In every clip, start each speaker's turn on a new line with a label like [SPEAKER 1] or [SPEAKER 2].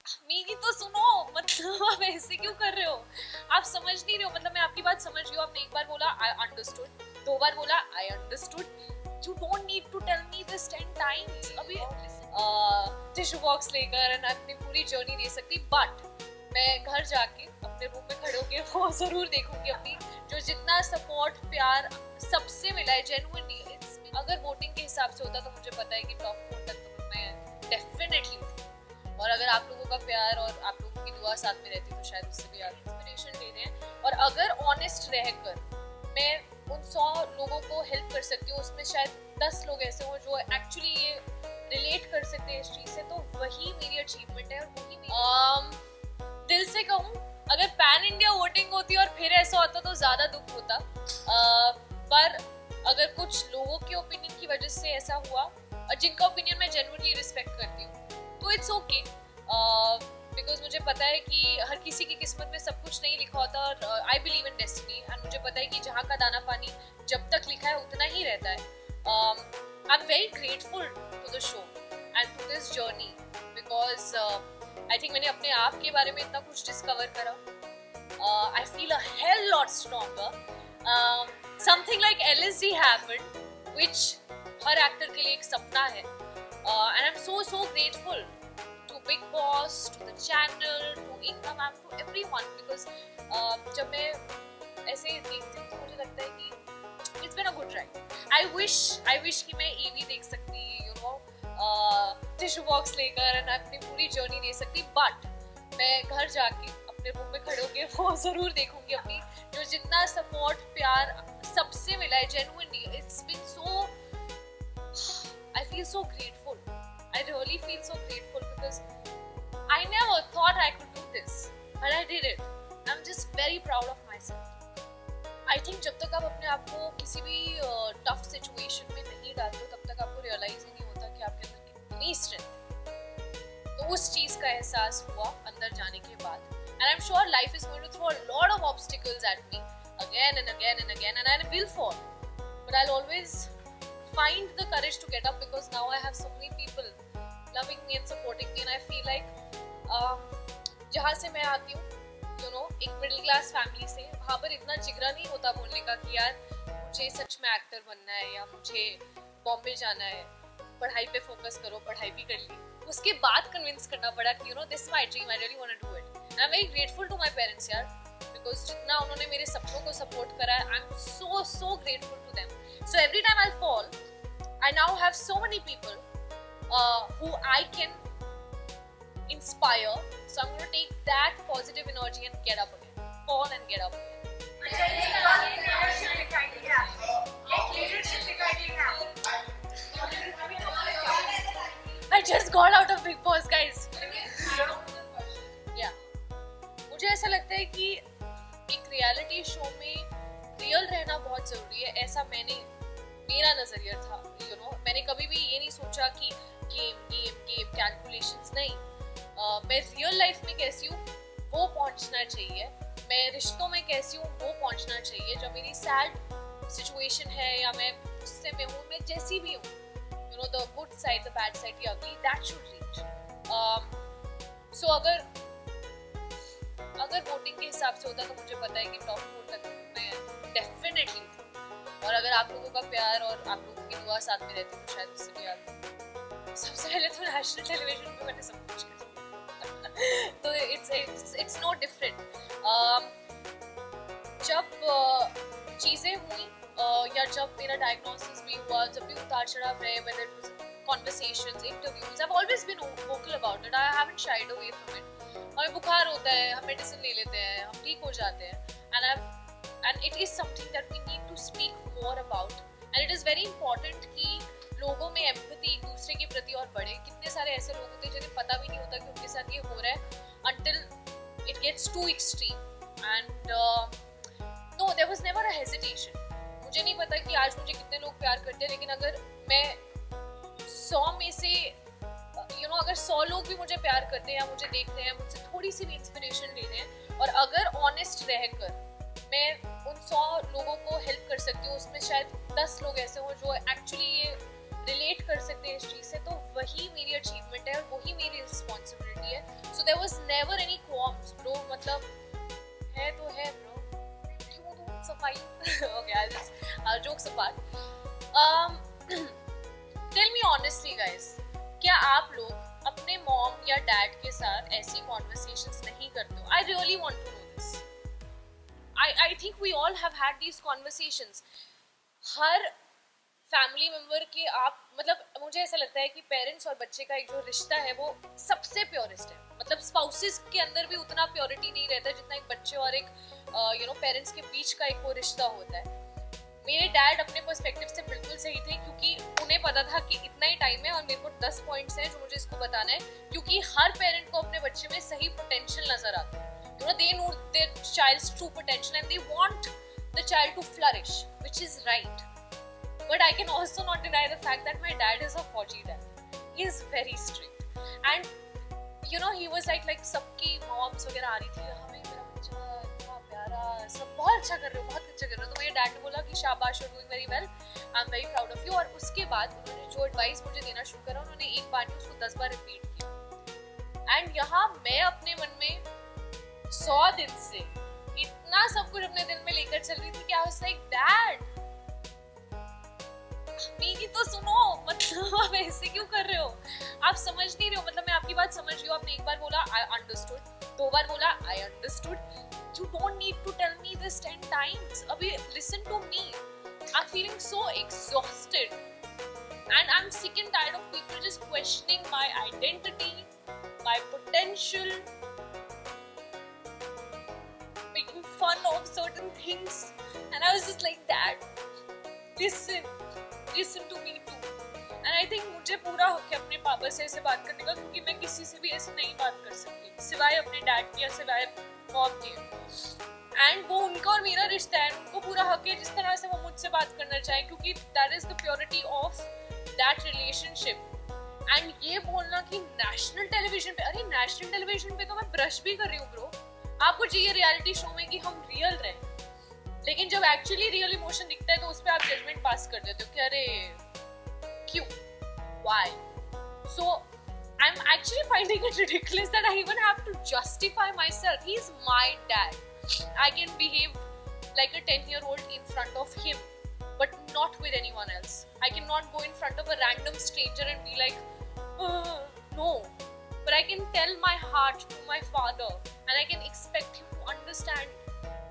[SPEAKER 1] मेरी तो सुनो, मतलब आप ऐसे क्यों कर रहे हो? आप समझ नहीं रहे हो, मतलब मैं आपकी बात समझ रही हूँ। आपने एक बार बोला आई अंडरस्टूड, दो बार बोला I understood. You don't need to tell me this 10 times. अभी टिश्यू बॉक्स लेकर मैं अपनी पूरी जर्नी दे सकती, बट मैं घर जाके अपने रूम में खड़े होके वो जरूर देखूंगी अपनी जो जितना सपोर्ट प्यार सबसे मिला है जेन्युइनली। अगर वोटिंग के हिसाब से होता तो मुझे पता है कि टॉप 4 तक तो मैं डेफिनेटली थी। और अगर आप लोगों का प्यार और आप लोगों की दुआ साथ में रहती तो शायद उससे भी आप इंस्पिरेशन ले रहे हैं। और अगर ऑनेस्ट रहकर मैं उन 100 लोगों को हेल्प कर सकती हूँ, उसमें शायद 10 लोग ऐसे हों जो एक्चुअली ये रिलेट कर सकते हैं इस चीज से, तो वही मेरी अचीवमेंट है। और वही दिल से कहूँ, अगर पैन इंडिया वोटिंग होती और फिर ऐसा होता तो ज्यादा दुख होता। पर अगर कुछ लोगों के ओपिनियन की वजह से ऐसा हुआ, और जिनका ओपिनियन मैं जेन्युइनली रिस्पेक्ट करती हूँ, तो इट्स ओके। बिकॉज मुझे पता है कि हर किसी की किस्मत में सब कुछ नहीं लिखा होता, और I believe in destiny. And मुझे पता है कि जहाँ का दाना पानी जब तक लिखा है उतना ही रहता है। I am very grateful to the show and to this journey, because I think मैंने अपने आप के बारे में इतना कुछ डिस्कवर करा। I feel a hell lot stronger. Something like LSD happened, which her actor के लिए एक सपना है। And I'm so grateful to Big Boss, to the channel, to Income App, to everyone, because जब मैं ऐसे देखती हूँ तो मुझे लगता है कि it's been a good ride. I wish कि मैं EV देख सकती, you know, टिश्यू बॉक्स लेकर and अपनी पूरी जर्नी दे सकती, but मैं घर जाके अपने रूम में खड़े होके वो जरूर देखूंगी अपनी जो जितना सपोर्ट प्यार सबसे मिला है genuinely. It's been so, I feel so grateful. I really feel so grateful because I never thought I could do this, but I did it. I'm just very proud of myself. I think जब तक आप अपने आप को किसी भी tough situation में नहीं डालते हो तब तक आपको रियलाइज ही नहीं होता कि आपके अंदर कितनी स्ट्रेंथ। तो उस चीज का एहसास हुआ अंदर जाने के बाद। And I'm sure life is going to throw a lot of obstacles at me again and again and again, and I will fall. But I'll always find the courage to get up because now I have so many people loving me and supporting me, and I feel like जहाँ से मैं आती हूँ, you know, एक middle class family से, वहाँ पर इतना जिगरा नहीं होता बोलने का कि यार मुझे सच में एक्टर बनना है या मुझे बॉम्बे जाना है, पढ़ाई पे फोकस करो, पढ़ाई भी कर ली। उसके बाद कन्विंस करना पड़ा कि you know this my dream, I really want to do it. I am very grateful to my parents यार, बिकॉज जितना उन्होंने मेरे सपनों को सपोर्ट करा है, I am so grateful to them. So every time I fall, I now have so many people who I can inspire. So I'm going to take that positive energy and get up again. Fall and get up again. I just got out of Big Boss, guys. Yeah. मुझे ऐसा लगता है कि एक reality show में real रहना बहुत जरूरी है, ऐसा मेरा नजरिया था। यू नो, मैंने कभी भी ये नहीं सोचा कि गेम कैलकुलेशंस नहीं। मैं रियल लाइफ में कैसी हूँ वो पहुंचना चाहिए, मैं रिश्तों में कैसी हूँ वो पहुंचना चाहिए। जो मेरी सैड सिचुएशन है या मैं गुस्से में हूँ, मैं जैसी भी हूँ, you know, the good side, the bad side, the ugly, that should reach. So अगर वोटिंग के हिसाब से होता तो मुझे पता है कि टॉप 4 तक मैं डेफिनेटली थी। और अगर आप लोगों का प्यार और आप लोगों की दुआ साथ में रहती तो शायद उससे भी आप। सबसे पहले तो नेशनल टेलीविजन पे मैंने सब कुछ किया तो इट्स नो डिफरेंट। जब चीज़ें हुई या जब मेरा डायग्नोसिस भी हुआ, जब भी उतार चढ़ाव रहे, whether it was conversations, interviews, I've always been vocal about it. I haven't shied away from it. हमें बुखार होता है, हम मेडिसिन ले लेते हैं, हम ठीक हो जाते हैं, and it is something that we need to speak more about. And it is very important कि लोगों में एम्पैथी एक दूसरे के प्रति और बढ़े। कितने सारे ऐसे लोग होते हैं जिन्हें पता भी नहीं होता कि उनके साथ ये हो रहा है until it gets too extreme. And no, there was never a hesitation. मुझे नहीं पता कि आज मुझे कितने लोग प्यार करते हैं, लेकिन अगर मैं 100 में से अगर 100 लोग भी मुझे प्यार करते हैं या मुझे देख रहे हैं, मुझसे थोड़ी सी भी इंस्पिरेशन ले रहे हैं, और अगर ऑनेस्ट रहकर मैं उन 100 लोगों को हेल्प कर सकती हूँ, उसमें शायद 10 लोग ऐसे हों जो एक्चुअली ये रिलेट कर सकते हैं इस चीज़ से, तो वही मेरी अचीवमेंट है और वही मेरी रिस्पॉन्सिबिलिटी है. So there was never any qualms bro. मतलब है तो है ब्रो, क्यों दूं सफाई. Okay, I just jokes apart. Tell me honestly guys, क्या आप लोग अपने मॉम या डैड के साथ ऐसी कॉन्वर्सेशंस नहीं करते हो? I really want to know this. I think we all have had these conversations. हर फैमिली मेंबर के आप मतलब मुझे ऐसा लगता है कि पेरेंट्स और बच्चे का एक जो रिश्ता है वो सबसे प्योरेस्ट है. मतलब स्पाउसेस के अंदर भी उतना प्योरिटी नहीं रहता जितना एक बच्चे और एक पेरेंट्स के बीच का एक वो रिश्ता होता है. मेरे डैड अपने पर्सपेक्टिव से बिल्कुल सही थे, क्योंकि उन्हें पता था कि इतना ही टाइम है और मेरे को 10 पॉइंट्स हैं जो मुझे इसको बताना है, क्योंकि हर पेरेंट को अपने बच्चे में सही पोटेंशियल नजर आता है. They know their child's true potential and they want the child to flourish, which is right. But I can also not deny the fact that my dad is a Fauji dad. He is very strict. And he was like सबकी moms वगैरह आ रही थी, हमें मेरा बच्चा इतना प्यारा, सब बहुत अच्छा कर रहे हो, बहुत अच्छा कर रहे हो. तो मेरे डैड ने बोला कि शाबाश, you are doing very well, I am very proud of you. और उसके बाद उन्होंने जो एडवाइस मुझे देना शुरू करा, उन्होंने एक बार नहीं उसको 10 बार रिपीट किया. एंड यहाँ मैं अपने मन में 100 दिन से इतना सब कुछ अपने दिल में लेकर चल रही थी कि आई वाज लाइक, डैड मेरी तो सुनो, मतलब आप ऐसे क्यों कर रहे हो? आप समझ नहीं रहे हो. मतलब मैं आपकी बात समझ रही हूँ. आपने एक बार बोला आई अंडरस्टूड, 2 बार बोला I understood. You don't need to tell me this 10 times. अभी listen to me. I am feeling so exhausted and I'm sick and tired of people just questioning my identity, my potential, making fun of certain things. And I was just like, Dad, listen to me too. And I think मुझे पूरा हक है अपने पापा से ऐसे बात करने का, क्योंकि मैं किसी से भी ऐसे नहीं बात कर सकती सिवाय अपने डैड की या सिवाय मॉम की. एंड वो उनका और मेरा रिश्ता है, उनको पूरा हक है जिस तरह से वो मुझसे बात करना चाहे, क्योंकि that is the purity of that relationship. And ये बोलना कि नेशनल टेलीविजन पे, अरे नेशनल टेलीविजन पे तो मैं ब्रश भी कर रही हूँ ब्रो. आपको चाहिए रियलिटी शो में कि हम रियल रहें, लेकिन जब एक्चुअली रियल इमोशन दिखता है तो उस पर आप जजमेंट पास कर देते हो कि अरे क्यों, why. So I am actually finding it ridiculous that I even have to justify myself. He is my dad. I can behave like a 10-year-old in front of him, but not with anyone else. I cannot go in front of a random stranger and be like, no. But I can tell my heart to my father, and I can expect him to understand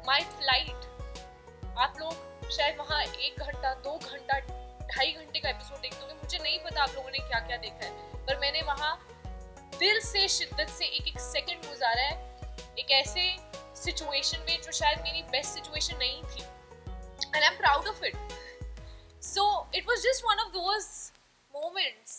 [SPEAKER 1] my plight. आप लोग शायद वहाँ 1 घंटा, 2 घंटा, 2.5 घंटे का episode देखते होंगे. मुझे नहीं पता आप लोगों ने क्या क्या देखा है, पर मैंने वहाँ दिल से, शिद्दत से एक सेकंड गुजारा है, एक ऐसे सिचुएशन में जो शायद मेरी बेस्ट सिचुएशन नहीं थी. And I'm proud of it. So it was just one of those moments